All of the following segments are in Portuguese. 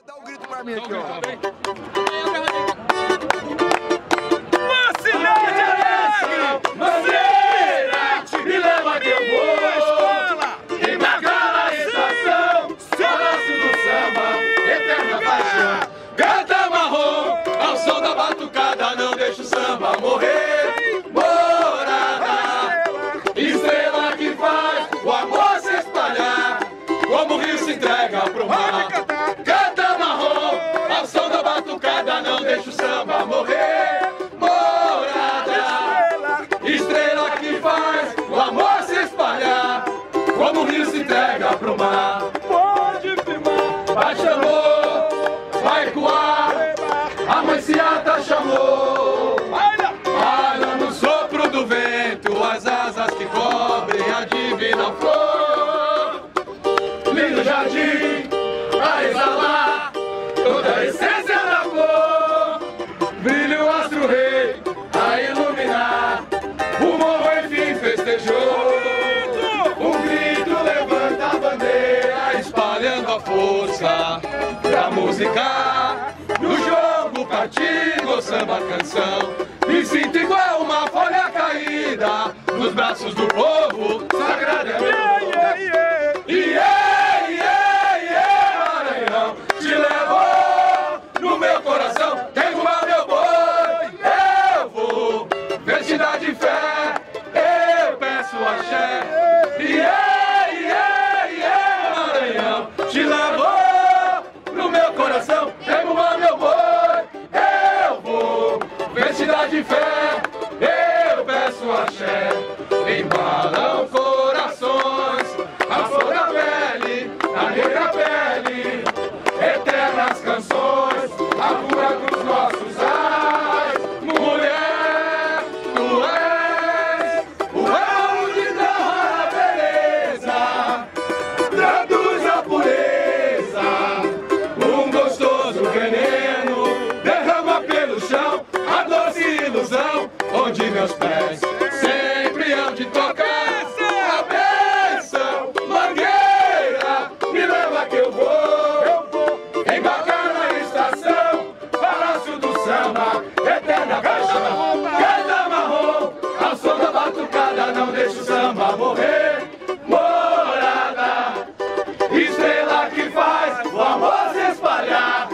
Dá um grito pra mim aqui, ó. Me leva que eu vou e marcar a estação, Palácio do Samba, eterna paixão. Canta marrom, ao som da batucada, não deixa o samba morrer. Morada, estrela que faz o amor se espalhar, como o rio se entrega pro mar. Canta marrom, ao som da batucada, não deixa o samba morrer. Estrela que faz o amor se espalhar, como o rio se entrega pro mar. Pode firmar, vai chamou, vai ecoar, a mãe Seata chamou. Baila no sopro do vento, as asas que cobrem a divina flor. Lindo jardim, a exalar toda a essência da cor. Brilha o astro rei a iluminar, o morro enfim festejou. Um grito levanta a bandeira, espalhando a força da música. No jogo, partido, samba, canção, me sinto igual uma folha caída nos braços do povo. Sagrado é meu Maranhão, te levou no meu coração. Quem fumar meu boi, eu vou. Vestida de fé, eu peço axé. Maranhão, te levou no meu coração. Quem fumar meu boi, eu vou. Vestida de fé, eu peço axé. Embalam corações, a flor da pele, a negra pele, eternas canções, a cura dos nossos ais. Mulher, tu és o elo de terra, beleza, traduz a pureza. Um gostoso veneno derrama pelo chão a doce ilusão, onde meus pés sempre hão de tocar. A bênção, mangueira, me leva que eu vou embarcar na estação, Palácio do Samba, eterna paixão. Canta marrom, ao som da batucada, não deixa o samba morrer. Morada, estrela que faz o amor se espalhar,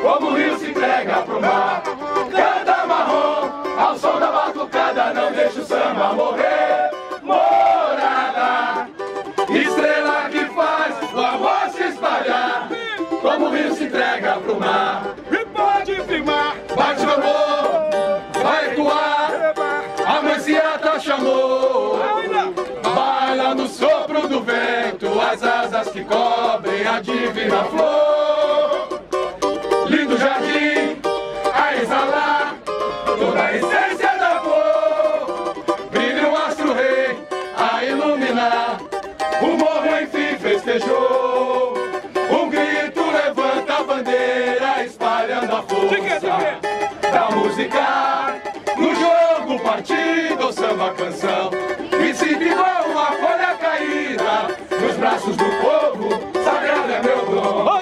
como o rio se entrega pro mar. Canta marrom, ao som da batucada, não deixa o samba morrer. Morada, estrela que faz o amor se espalhar, como o rio se entrega pro mar. E pode firmar, bate o amor, vai ecoar, a mãe Seata chamou. Baila no sopro do vento, as asas que cobrem a divina flor. Lindo jardim, a exalar toda a essência da cor. Brilha o astro rei a iluminar, o morro enfim festejou. Um grito levanta a bandeira, espalhando a força da música. No jogo, partido, samba, canção, me sinto igual uma folha caída nos braços do povo. Sagrado é meu dom. Oh,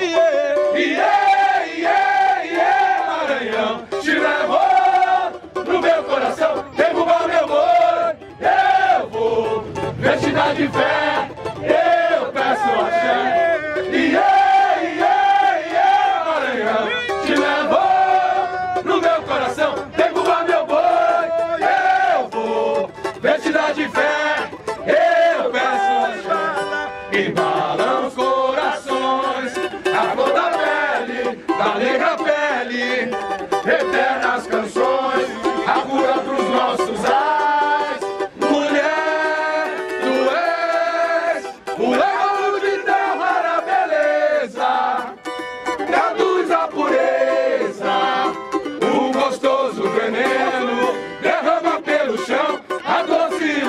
Maranhão, te levou no meu coração. Derrubar meu boi, eu vou. Vestida de fé, eu peço axé. Maranhão, te levou no meu coração. Derrubar meu boi, eu vou. Vestida de fé, eu peço axé. Embalam os corações, a flor da pele, da negra pele, eternas canções, a cura pros nossos ais. Mulher, tu és o elo de terra, beleza, traduz a pureza. Um gostoso veneno derrama pelo chão a doce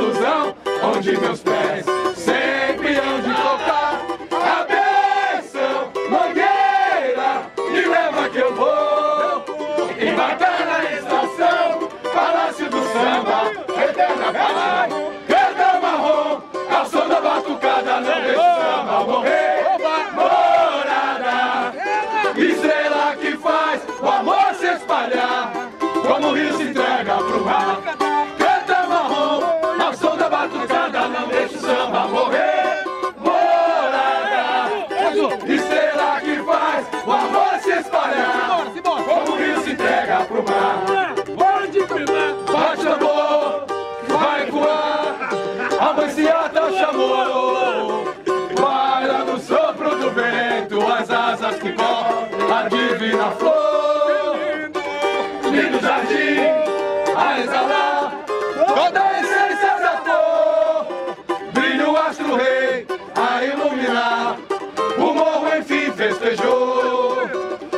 a mãe Seata chamou. Baila no sopro do vento, as asas que correm, a divina flor. Lindo jardim, a exalar toda a essência da cor. Brilha o astro rei a iluminar, o morro enfim festejou.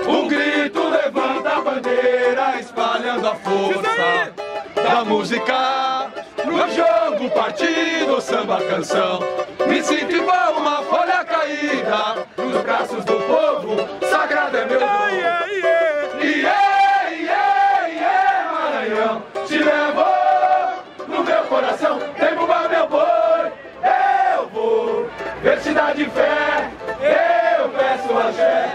Um grito levanta a bandeira, espalhando a força da música. No jogo, partido, samba, canção, me sinto igual uma folha caída nos braços do povo, sagrado é meu dom. Maranhão, te levou no meu coração, tem bumba meu boi, eu vou ver te dar de fé, eu peço axé.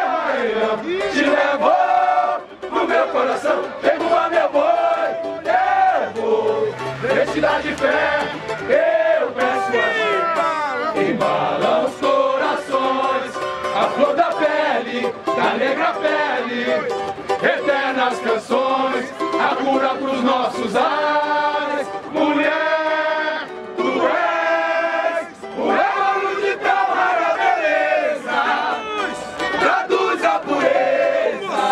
Maranhão, te levou no meu coração, tem bumba meu boi, identidade de fé, eu peço axé. Embala os corações, a flor da pele, da negra pele, eternas canções, a cura pros nossos ares. Mulher, tu és o ébano de tão rara beleza, traduz a pureza,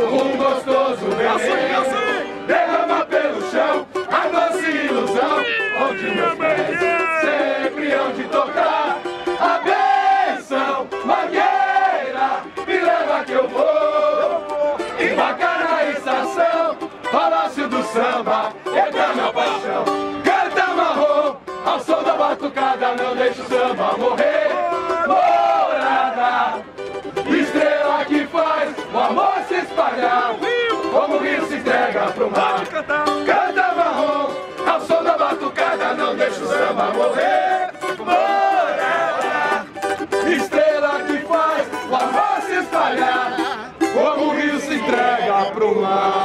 um gostoso veneno, derrama pelo chão a doce ilusão, onde meus pés sempre hão de tocar a bênção. Mangueira, me leva que eu vou embarcar na estação, palácio do samba, eterna paixão. Canta marrom, ao som da batucada, não deixa o samba morrer. Morada, estrela que faz o amor se espalhar, como o rio se entrega pro mar. Canta marrom, ao som da batucada, não deixa o samba morrer. Morada, estrela que faz o amor se espalhar, como o rio se entrega pro mar.